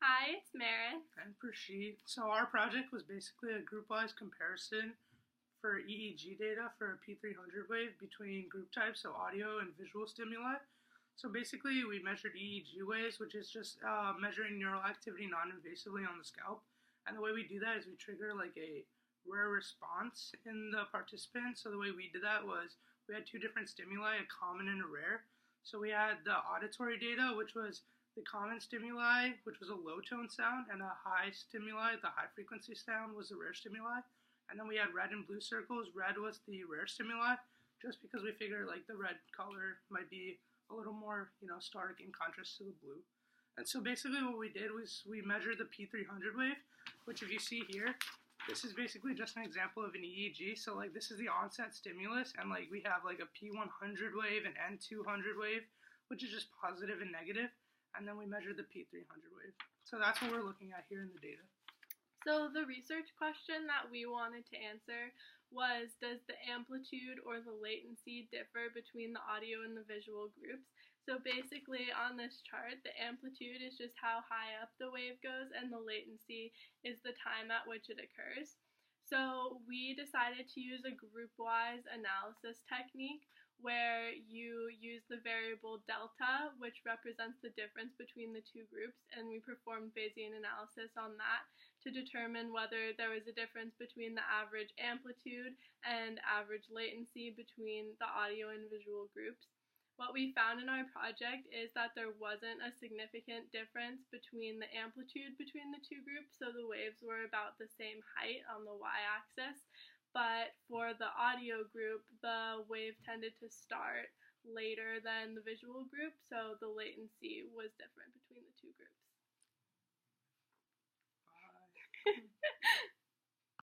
Hi, it's Marin. And Prashit. So our project was basically a group-wise comparison for EEG data for a P300 wave between group types, so audio and visual stimuli. So basically we measured EEG waves, which is just measuring neural activity non-invasively on the scalp. And the way we do that is we trigger like a rare response in the participant. So the way we did that was we had two different stimuli, a common and a rare. So we had the auditory data, which was the common stimuli, which was a low tone sound, and a high stimuli, the high frequency sound, was the rare stimuli. And then we had red and blue circles. Red was the rare stimuli, just because we figured like the red color might be a little more, stark in contrast to the blue. And so basically what we did was we measured the P300 wave, which if you see here, this is basically just an example of an EEG. So like this is the onset stimulus, and like we have like a P100 wave, an N200 wave, which is just positive and negative. And then we measured the P300 wave. So that's what we're looking at here in the data. So the research question that we wanted to answer was, does the amplitude or the latency differ between the audio and the visual groups? So basically on this chart, the amplitude is just how high up the wave goes, and the latency is the time at which it occurs. So we decided to use a group-wise analysis technique where you use the variable delta, which represents the difference between the two groups, and we performed Bayesian analysis on that to determine whether there was a difference between the average amplitude and average latency between the audio and visual groups. What we found in our project is that there wasn't a significant difference between the amplitude between the two groups, so the waves were about the same height on the y-axis, but for the audio group, the wave tended to start later than the visual group, so the latency was different between the two groups.